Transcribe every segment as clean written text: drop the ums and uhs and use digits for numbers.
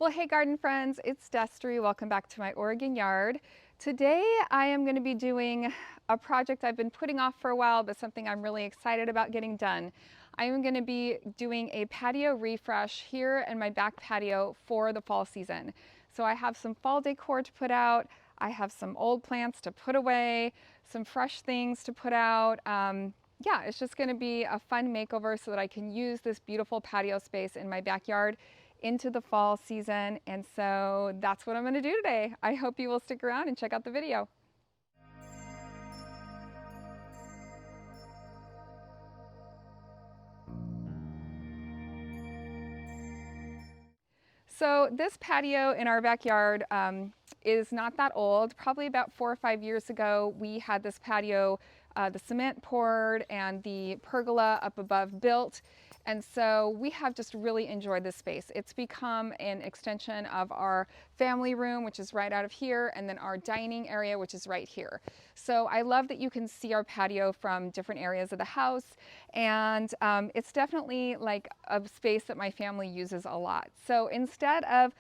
Well, hey garden friends, it's Destry. Welcome back to my Oregon yard. Today I am going to be doing a project I've been putting off for a while, but something I'm really excited about getting done. I am going to be doing a patio refresh here in my back patio for the fall season. So I have some fall decor to put out, I have some old plants to put away, some fresh things to put out. Yeah, it's just going to be a fun makeover so that I can use this beautiful patio space in my backyard into the fall season. And so that's what I'm going to do today. I hope you will stick around and check out the video. So this patio in our backyard is not that old. Probably about 4 or 5 years ago, we had this patio, the cement poured and the pergola up above built. And so we have just really enjoyed this space. It's become an extension of our family room, which is right out of here, and then our dining area, which is right here. So I love that you can see our patio from different areas of the house. And it's definitely like a space that my family uses a lot. So instead of,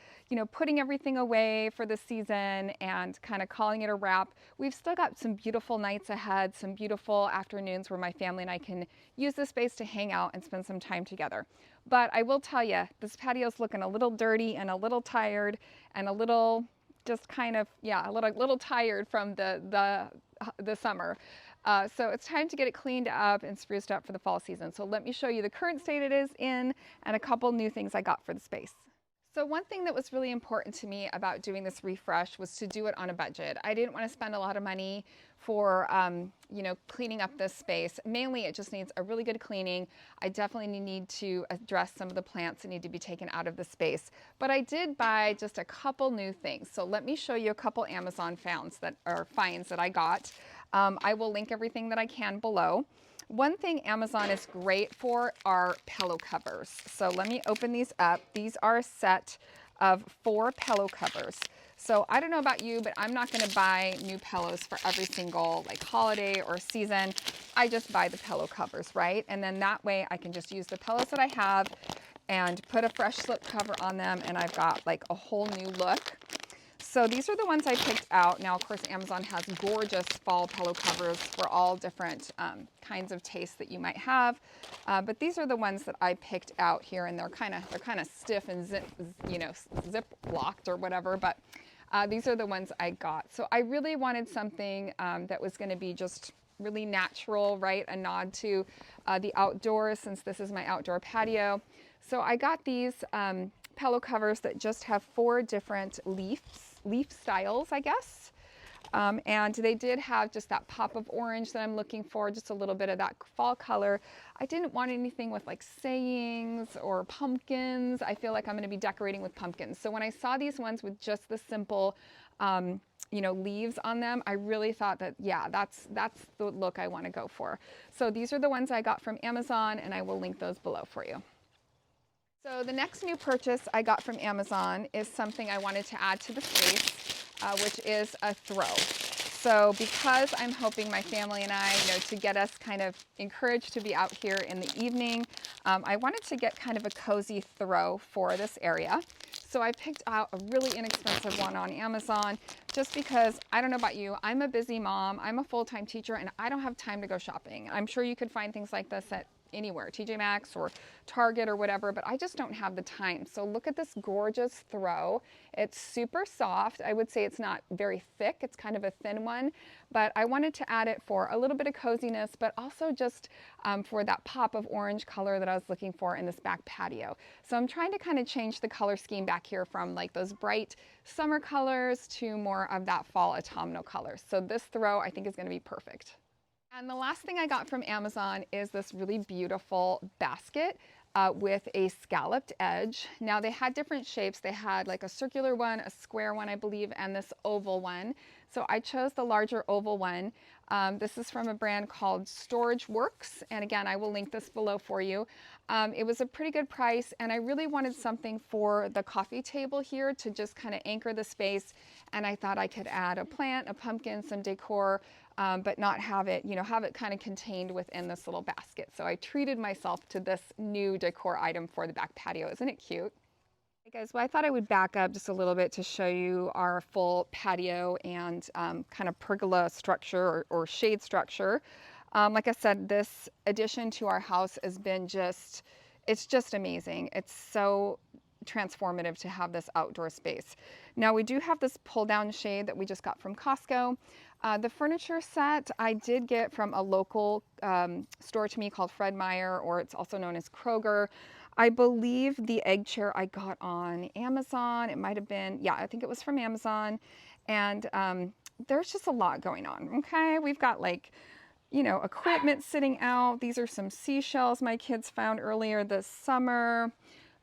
putting everything away for the season and kind of calling it a wrap, we've still got some beautiful nights ahead, some beautiful afternoons where my family and I can use this space to hang out and spend some time together. But I will tell you, this patio's looking a little dirty and a little tired and a little just kind of, yeah, a little tired from the summer. So it's time to get it cleaned up and spruced up for the fall season. So let me show you the current state it is in and a couple new things I got for the space. So one thing that was really important to me about doing this refresh was to do it on a budget. I didn't want to spend a lot of money for, cleaning up this space. Mainly it just needs a really good cleaning. I definitely need to address some of the plants that need to be taken out of the space. But I did buy just a couple new things. So let me show you a couple Amazon finds that I got. I will link everything that I can below. One thing Amazon is great for are pillow covers. So let me open these up. These are a set of 4 pillow covers. So I don't know about you, but I'm not going to buy new pillows for every single holiday or season. I just buy the pillow covers, right? And then that way I can just use the pillows that I have and put a fresh slip cover on them, and I've got like a whole new look. So these are the ones I picked out. Now, of course, Amazon has gorgeous fall pillow covers for all different kinds of tastes that you might have. But these are the ones that I picked out here, and they're kind of stiff and zip locked or whatever. But these are the ones I got. So I really wanted something that was going to be just really natural, right? A nod to the outdoors, since this is my outdoor patio. So I got these pillow covers that just have 4 different leaf styles, I guess. And they did have just that pop of orange that I'm looking for, just a little bit of that fall color. I didn't want anything with like sayings or pumpkins. I feel like I'm going to be decorating with pumpkins. So when I saw these ones with just the simple leaves on them, I really thought that, yeah, that's the look I want to go for. So these are the ones I got from Amazon, and I will link those below for you. So the next new purchase I got from Amazon is something I wanted to add to the space, which is a throw. So because I'm hoping my family and I, to get us kind of encouraged to be out here in the evening, I wanted to get kind of a cozy throw for this area. So I picked out a really inexpensive one on Amazon just because, I don't know about you, I'm a busy mom, I'm a full-time teacher, and I don't have time to go shopping. I'm sure you could find things like this at anywhere, TJ Maxx or Target or whatever, but I just don't have the time. So look at this gorgeous throw. It's super soft. I would say it's not very thick. It's kind of a thin one, but I wanted to add it for a little bit of coziness, but also just for that pop of orange color that I was looking for in this back patio. So I'm trying to kind of change the color scheme back here from like those bright summer colors to more of that fall autumnal color. So this throw I think is going to be perfect. And the last thing I got from Amazon is this really beautiful basket with a scalloped edge. Now they had different shapes. They had like a circular one, a square one, I believe, and this oval one. So I chose the larger oval one. This is from a brand called Storage Works. And again, I will link this below for you. It was a pretty good price, and I really wanted something for the coffee table here to just kind of anchor the space. And I thought I could add a plant, a pumpkin, some decor, but not have it, have it kind of contained within this little basket. So I treated myself to this new decor item for the back patio. Isn't it cute? I Hey guys, well, I thought I would back up just a little bit to show you our full patio and kind of pergola structure or shade structure. Like I said, this addition to our house has been it's just amazing. It's so transformative to have this outdoor space. Now we do have this pull down shade that we just got from Costco. The furniture set I did get from a local store to me called Fred Meyer, or it's also known as Kroger. I believe the egg chair I got on Amazon. It might have been, yeah, I think it was from Amazon. And there's just a lot going on, okay? We've got like, you know, equipment sitting out. These are some seashells my kids found earlier this summer.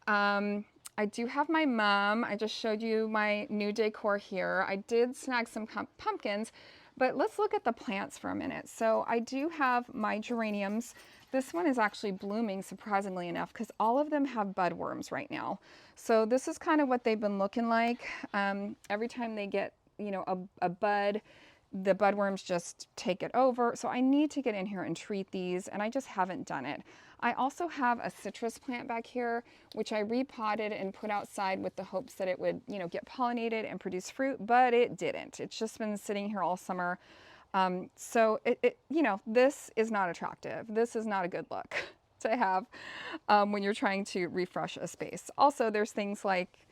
I do have my mum. I just showed you my new decor here. I did snag some pumpkins, but let's look at the plants for a minute. So I do have my geraniums. This one is actually blooming, surprisingly enough, because all of them have budworms right now. So this is kind of what they've been looking like. Every time they get, you know, a bud, the budworms just take it over. So I need to get in here and treat these, and I just haven't done it. I also have a citrus plant back here, which I repotted and put outside with the hopes that it would, you know, get pollinated and produce fruit, but it didn't. It's just been sitting here all summer. So you know, this is not attractive. This is not a good look to have when you're trying to refresh a space. Also, there's things like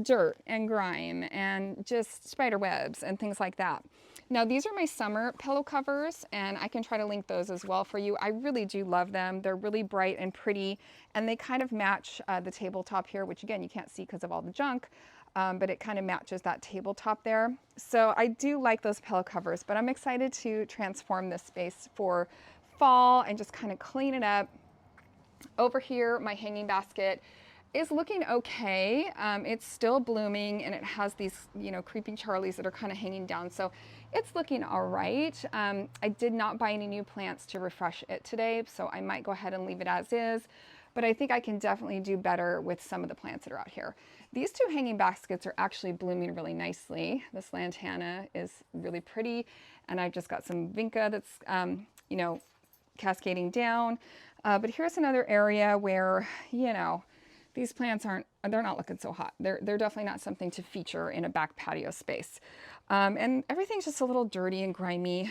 dirt and grime and just spider webs and things like that. Now these are my summer pillow covers, and I can try to link those as well for you. I really do love them. They're really bright and pretty, and they kind of match the tabletop here, which again you can't see because of all the junk, but it kind of matches that tabletop there. So I do like those pillow covers, but I'm excited to transform this space for fall and just kind of clean it up. Over here, my hanging basket is looking okay. It's still blooming, and it has these, you know, creeping Charlies that are kind of hanging down. So it's looking all right. I did not buy any new plants to refresh it today, so I might go ahead and leave it as is. But I think I can definitely do better with some of the plants that are out here. These two hanging baskets are actually blooming really nicely. This lantana is really pretty, and I've just got some vinca that's, you know, cascading down. But here's another area where, you know, these plants they're not looking so hot. They're definitely not something to feature in a back patio space. And everything's just a little dirty and grimy.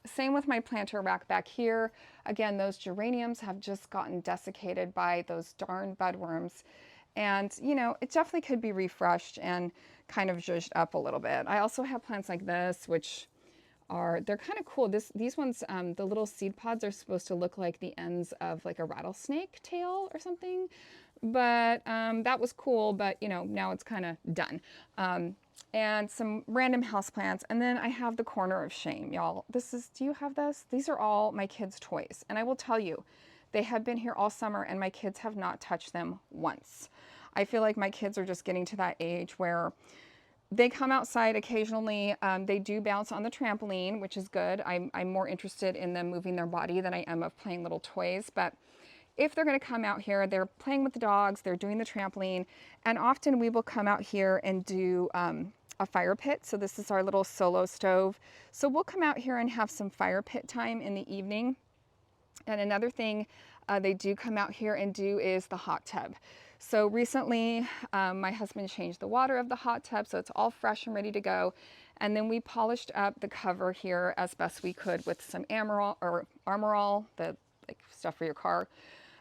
Same with my planter rack back here. Again, those geraniums have just gotten desiccated by those darn budworms. And, you know, it definitely could be refreshed and kind of zhuzhed up a little bit. I also have plants like this, which they're kind of cool. These ones, the little seed pods are supposed to look like the ends of like a rattlesnake tail or something. But that was cool, but you know, now it's kind of done. And some random houseplants. And then I have the corner of shame, y'all. Do you have this? These are all my kids' toys. And I will tell you, they have been here all summer and my kids have not touched them once. I feel like my kids are just getting to that age where they come outside occasionally. They do bounce on the trampoline, which is good. I'm more interested in them moving their body than I am of playing little toys. But if they're going to come out here, they're playing with the dogs, they're doing the trampoline, and often we will come out here and do a fire pit. So this is our little solo stove. So we'll come out here and have some fire pit time in the evening. And another thing they do come out here and do is the hot tub. So recently, my husband changed the water of the hot tub, so it's all fresh and ready to go. And then we polished up the cover here as best we could with some Armorall, the like stuff for your car.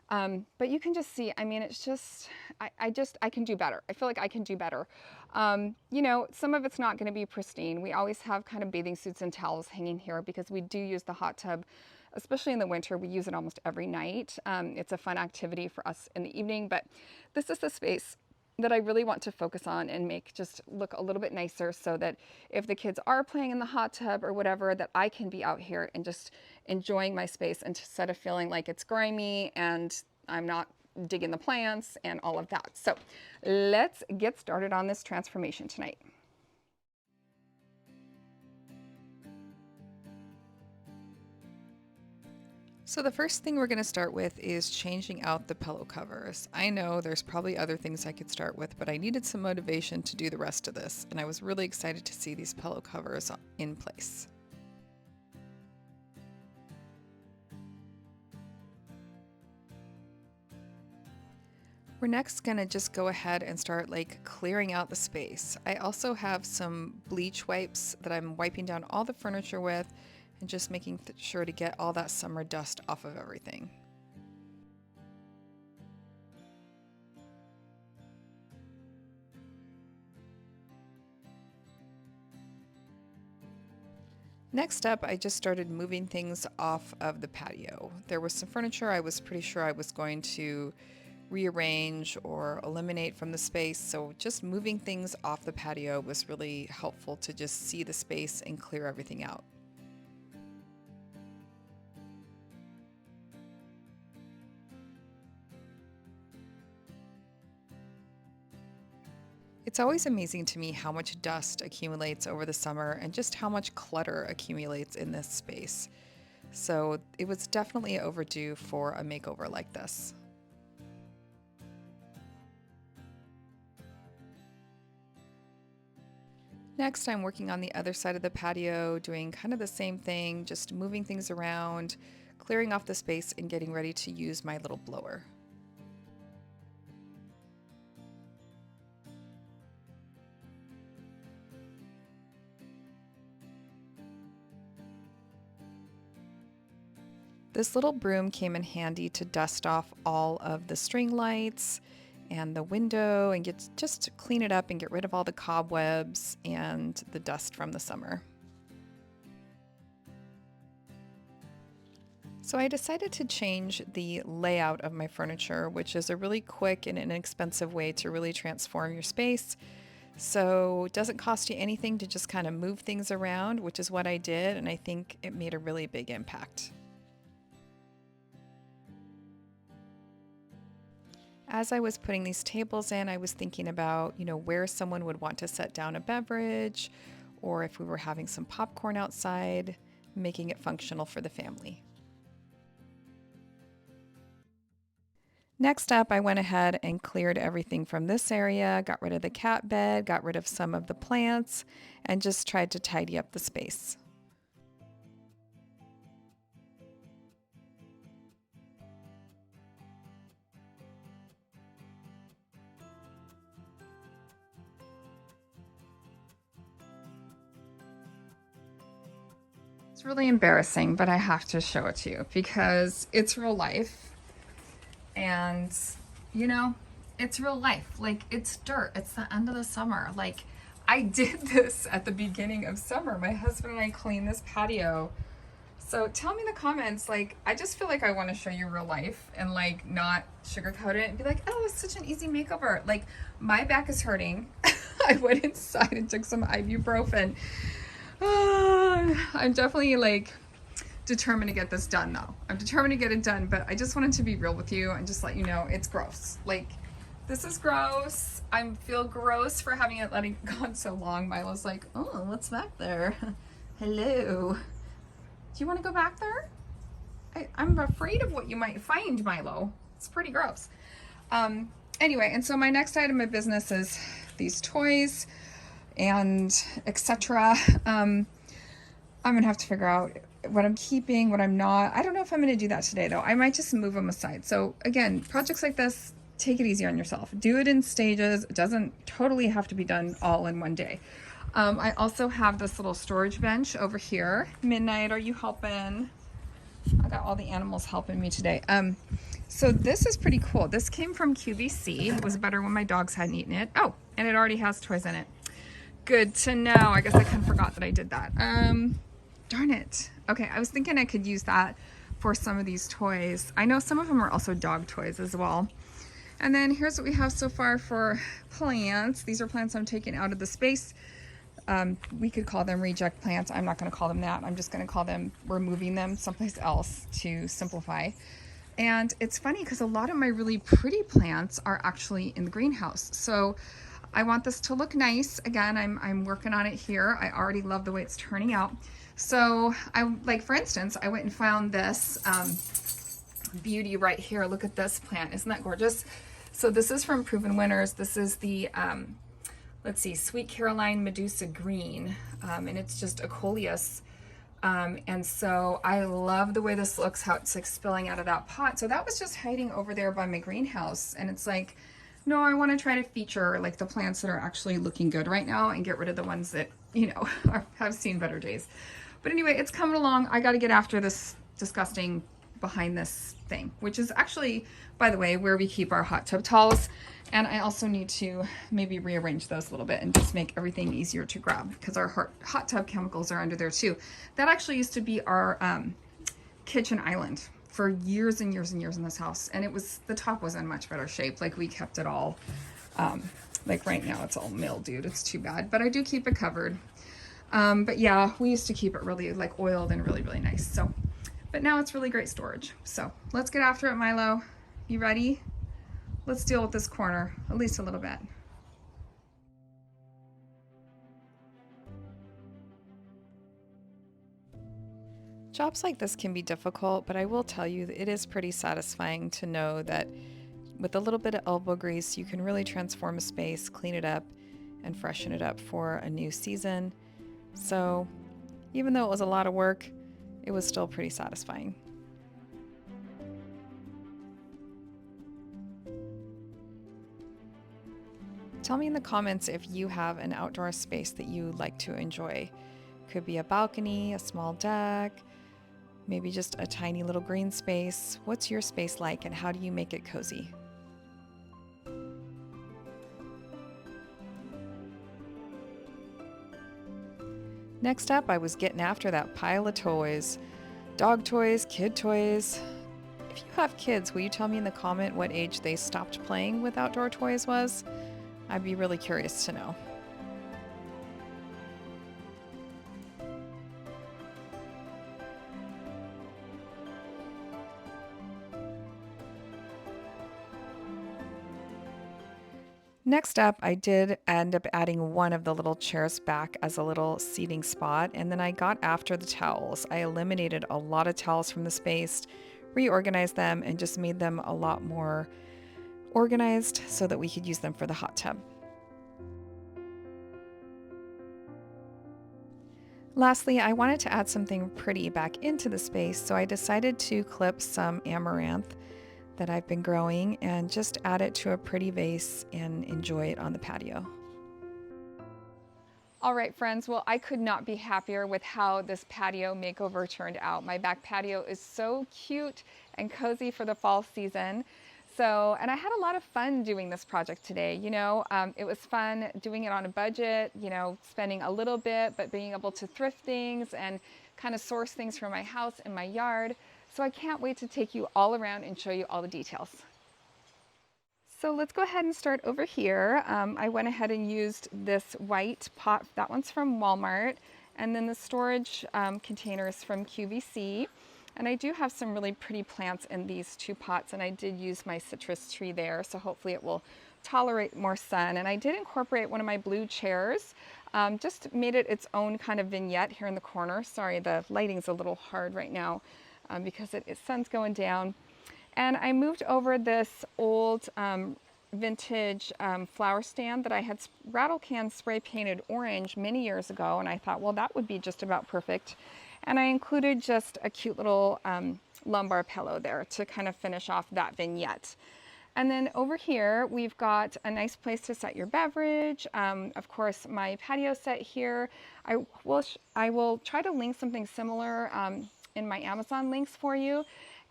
But you can just see, I mean, it's just, I can do better. I feel like I can do better. You know, some of it's not going to be pristine. We always have kind of bathing suits and towels hanging here because we do use the hot tub, especially in the winter. We use it almost every night. It's a fun activity for us in the evening, but this is the space that I really want to focus on and make just look a little bit nicer, so that if the kids are playing in the hot tub or whatever, that I can be out here and just enjoying my space instead of feeling like it's grimy and I'm not digging the plants and all of that. So let's get started on this transformation tonight. So the first thing we're going to start with is changing out the pillow covers. I know there's probably other things I could start with, but I needed some motivation to do the rest of this, and I was really excited to see these pillow covers in place. We're next gonna just go ahead and start like clearing out the space. I also have some bleach wipes that I'm wiping down all the furniture with and just making sure to get all that summer dust off of everything. Next up, I just started moving things off of the patio. There was some furniture I was pretty sure I was going to rearrange or eliminate from the space, so just moving things off the patio was really helpful to just see the space and clear everything out. It's always amazing to me how much dust accumulates over the summer and just how much clutter accumulates in this space. So it was definitely overdue for a makeover like this. Next, I'm working on the other side of the patio, doing kind of the same thing, just moving things around, clearing off the space and getting ready to use my little blower. This little broom came in handy to dust off all of the string lights and the window and just clean it up and get rid of all the cobwebs and the dust from the summer. So I decided to change the layout of my furniture, which is a really quick and inexpensive way to really transform your space. So it doesn't cost you anything to just kind of move things around, which is what I did, and I think it made a really big impact. As I was putting these tables in, I was thinking about, where someone would want to set down a beverage, or if we were having some popcorn outside, making it functional for the family. Next up, I went ahead and cleared everything from this area, got rid of the cat bed, got rid of some of the plants, and just tried to tidy up the space. It's really embarrassing, but I have to show it to you because it's real life. And, it's real life. Like, it's dirt. It's the end of the summer. Like, I did this at the beginning of summer. My husband and I cleaned this patio. So tell me in the comments, like, I just feel like I want to show you real life and, like, not sugarcoat it and be like, oh, it's such an easy makeover. Like, my back is hurting. I went inside and took some ibuprofen. I'm definitely like determined to get this done though. I'm determined to get it done, but I just wanted to be real with you and just let you know it's gross. Like, this is gross. I feel gross for having it letting gone so long. Milo's like, oh, what's back there? Hello. Do you want to go back there? I'm afraid of what you might find, Milo. It's pretty gross. Anyway, and so my next item of business is these toys and etc. I'm gonna have to figure out what I'm keeping, what I'm not. I don't know if I'm gonna do that today though. I might just move them aside. So again, projects like this, take it easy on yourself. Do it in stages. It doesn't totally have to be done all in one day. I also have this little storage bench over here. Midnight, are you helping? I got all the animals helping me today. So this is pretty cool. This came from QVC. It was better when my dogs hadn't eaten it. Oh, and it already has toys in it. Good to know. I guess I kind of forgot that I did that. Darn it. Okay, I was thinking I could use that for some of these toys. I know some of them are also dog toys as well. And then here's what we have so far for plants. These are plants I'm taking out of the space. We could call them reject plants. I'm not going to call them that. I'm just going to call them, we're moving them someplace else to simplify. And it's funny because a lot of my really pretty plants are actually in the greenhouse. So I want this to look nice. Again, I'm working on it here. I already love the way it's turning out. So for instance, I went and found this beauty right here. Look at this plant. Isn't that gorgeous? So this is from Proven Winners. This is the, let's see, Sweet Caroline Medusa Green. And it's just a coleus. And so I love the way this looks, how it's like spilling out of that pot. So that was just hiding over there by my greenhouse. And it's like, No, I want to try to feature like the plants that are actually looking good right now and get rid of the ones that, you know, have seen better days. But anyway, it's coming along. I got to get after this disgusting behind this thing, which is actually, by the way, where we keep our hot tub towels. And I also need to maybe rearrange those a little bit and just make everything easier to grab because our hot tub chemicals are under there too. That actually used to be our kitchen island for years and years and years in this house, and the top was in much better shape. Like we kept it all, like right now it's all mildewed. It's too bad, but I do keep it covered. But yeah, we used to keep it really like oiled and really, really nice. So, but now it's really great storage. So let's get after it, Milo. You ready? Let's deal with this corner at least a little bit. Jobs like this can be difficult, but I will tell you that it is pretty satisfying to know that with a little bit of elbow grease, you can really transform a space, clean it up, and freshen it up for a new season. So even though it was a lot of work, it was still pretty satisfying. Tell me in the comments if you have an outdoor space that you like to enjoy. Could be a balcony, a small deck, maybe just a tiny little green space. What's your space like and how do you make it cozy? Next up, I was getting after that pile of toys. Dog toys, kid toys. If you have kids, will you tell me in the comment what age they stopped playing with outdoor toys was? I'd be really curious to know. Next up, I did end up adding one of the little chairs back as a little seating spot, and then I got after the towels. I eliminated a lot of towels from the space, reorganized them, and just made them a lot more organized so that we could use them for the hot tub. Lastly, I wanted to add something pretty back into the space, so I decided to clip some amaranth that I've been growing and just add it to a pretty vase and enjoy it on the patio. All right, friends, well, I could not be happier with how this patio makeover turned out. My back patio is so cute and cozy for the fall season. So, and I had a lot of fun doing this project today. You know, it was fun doing it on a budget, you know, spending a little bit, but being able to thrift things and kind of source things from my house and my yard. So I can't wait to take you all around and show you all the details. So let's go ahead and start over here. I went ahead and used this white pot. That one's from Walmart. And then the storage containers from QVC. And I do have some really pretty plants in these two pots, and I did use my citrus tree there, so hopefully it will tolerate more sun. And I did incorporate one of my blue chairs, just made it its own kind of vignette here in the corner. Sorry, the lighting's a little hard right now because the sun's going down. And I moved over this old vintage flower stand that I had rattle can spray painted orange many years ago, and I thought, well, that would be just about perfect. And I included just a cute little lumbar pillow there to kind of finish off that vignette. And then over here, we've got a nice place to set your beverage. Of course, my patio set here. I will try to link something similar in my Amazon links for you.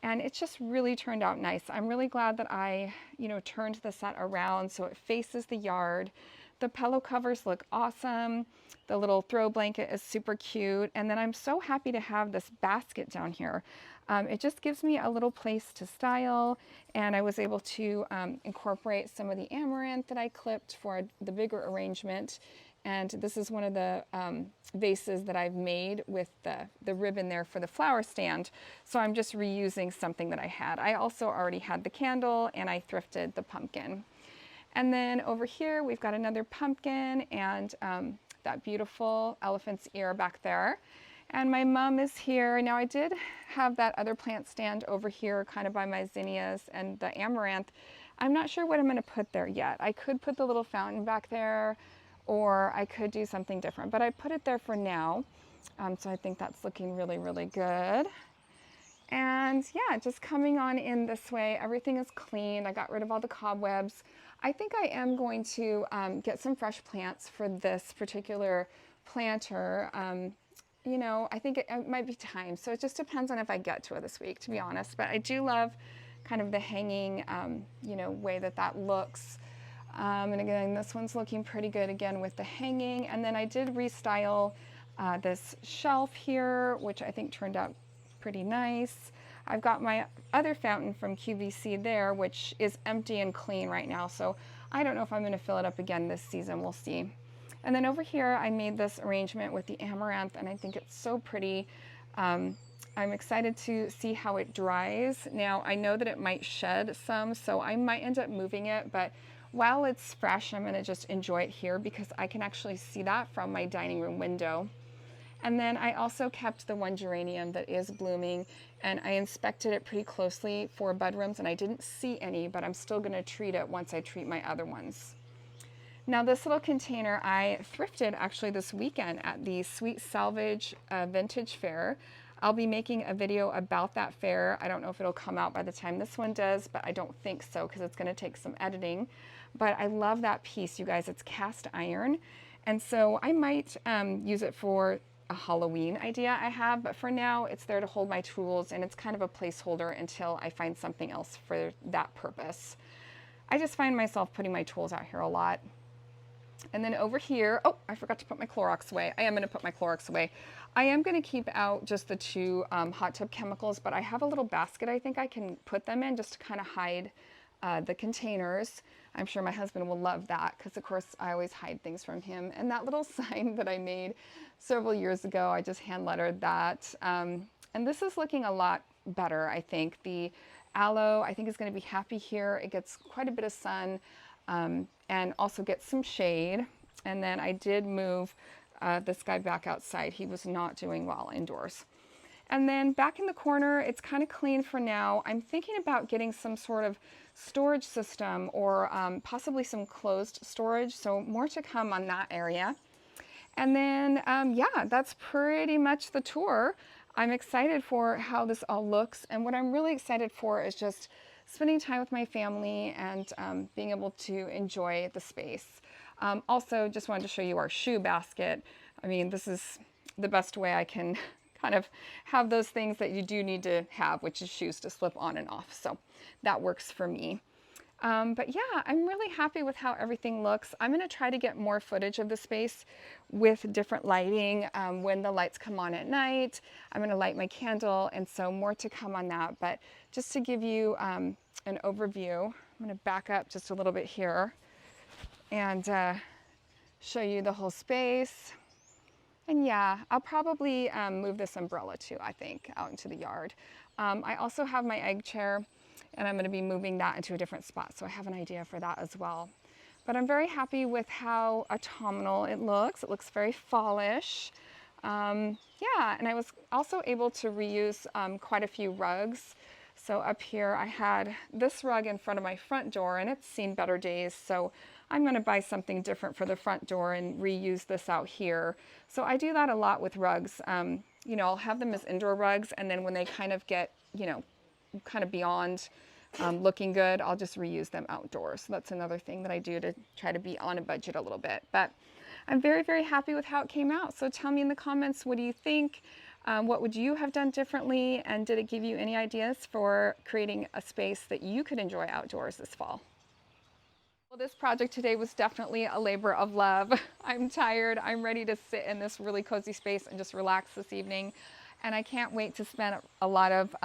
And it's just really turned out nice. I'm really glad that I, you know, turned the set around so it faces the yard. The pillow covers look awesome. The little throw blanket is super cute. And then I'm so happy to have this basket down here. It just gives me a little place to style, and I was able to incorporate some of the amaranth that I clipped for the bigger arrangement. And this is one of the vases that I've made with the ribbon there for the flower stand. So I'm just reusing something that I had. I also already had the candle, and I thrifted the pumpkin. And then over here, we've got another pumpkin and that beautiful elephant's ear back there. And my mom is here. Now I did have that other plant stand over here kind of by my zinnias and the amaranth. I'm not sure what I'm gonna put there yet. I could put the little fountain back there, or I could do something different, but I put it there for now. So I think that's looking really, really good. And yeah, just coming on in this way, everything is clean. I got rid of all the cobwebs. I think I am going to get some fresh plants for this particular planter. You know, I think it might be time. So it just depends on if I get to it this week, to be honest. But I do love kind of the hanging, you know, way that that looks. And again, this one's looking pretty good again with the hanging. And then I did restyle this shelf here, which I think turned out pretty nice. I've got my other fountain from QVC there, which is empty and clean right now. So I don't know if I'm going to fill it up again this season. We'll see. And then over here, I made this arrangement with the amaranth, and I think it's so pretty. I'm excited to see how it dries. Now, I know that it might shed some, so I might end up moving it, but while it's fresh, I'm going to just enjoy it here because I can actually see that from my dining room window. And then I also kept the one geranium that is blooming, and I inspected it pretty closely for budworms, and I didn't see any, but I'm still going to treat it once I treat my other ones. Now this little container I thrifted actually this weekend at the Sweet Salvage Vintage Fair. I'll be making a video about that fair. I don't know if it'll come out by the time this one does, but I don't think so because it's going to take some editing. But I love that piece, you guys. It's cast iron. And so I might use it for a Halloween idea I have, but for now it's there to hold my tools, and it's kind of a placeholder until I find something else for that purpose. I just find myself putting my tools out here a lot. And then over here, oh, I forgot to put my Clorox away. I am going to put my Clorox away. I am going to keep out just the two hot tub chemicals, but I have a little basket I think I can put them in just to kind of hide the containers. I'm sure my husband will love that because, of course, I always hide things from him. And that little sign that I made several years ago, I just hand lettered that. And this is looking a lot better, I think. The aloe, I think, is going to be happy here. It gets quite a bit of sun. And also get some shade. And then I did move this guy back outside. He was not doing well indoors. And then back in the corner, it's kind of clean for now. I'm thinking about getting some sort of storage system or possibly some closed storage. So more to come on that area. And then, yeah, that's pretty much the tour. I'm excited for how this all looks. And what I'm really excited for is just spending time with my family and being able to enjoy the space. Also, just wanted to show you our shoe basket. I mean, this is the best way I can kind of have those things that you do need to have, which is shoes to slip on and off. So that works for me. But yeah, I'm really happy with how everything looks. I'm going to try to get more footage of the space with different lighting when the lights come on at night. I'm going to light my candle, and so more to come on that. But just to give you an overview, I'm going to back up just a little bit here and show you the whole space. And yeah, I'll probably move this umbrella too, I think, out into the yard. I also have my egg chair, and I'm going to be moving that into a different spot, so I have an idea for that as well. But I'm very happy with how autumnal it looks. It looks very fallish. Yeah, and I was also able to reuse quite a few rugs. So up here I had this rug in front of my front door, and it's seen better days, so I'm going to buy something different for the front door and reuse this out here. So I do that a lot with rugs. You know, I'll have them as indoor rugs, and then when they kind of get, you know, kind of beyond looking good, I'll just reuse them outdoors. So that's another thing that I do to try to be on a budget a little bit. But I'm very, very happy with how it came out. So tell me in the comments, what do you think? What would you have done differently? And did it give you any ideas for creating a space that you could enjoy outdoors this fall? Well, this project today was definitely a labor of love. I'm tired. I'm ready to sit in this really cozy space and just relax this evening. And I can't wait to spend a lot of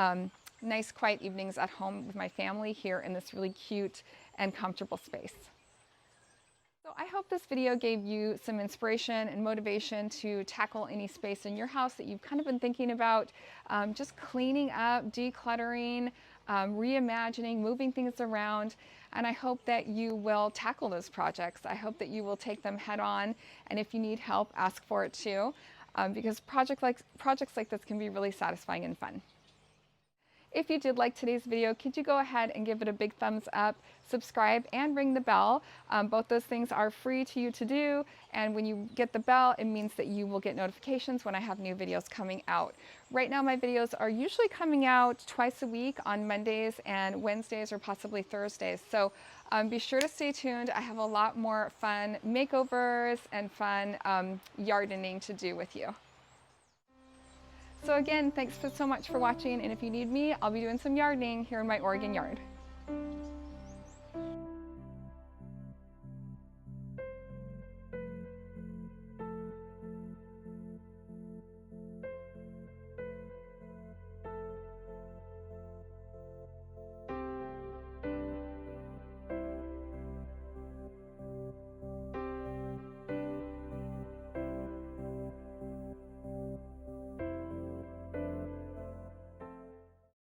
nice quiet evenings at home with my family here in this really cute and comfortable space. So I hope this video gave you some inspiration and motivation to tackle any space in your house that you've kind of been thinking about, just cleaning up, decluttering, reimagining, moving things around. And I hope that you will tackle those projects. I hope that you will take them head on. And if you need help, ask for it too, because projects like this can be really satisfying and fun. If you did like today's video, could you go ahead and give it a big thumbs up, subscribe, and ring the bell. Both those things are free to you to do, and when you get the bell, it means that you will get notifications when I have new videos coming out. Right now, my videos are usually coming out twice a week on Mondays and Wednesdays, or possibly Thursdays. So be sure to stay tuned. I have a lot more fun makeovers and fun yardening to do with you. So again, thanks so much for watching, and if you need me, I'll be doing some yardening here in my Oregon yard.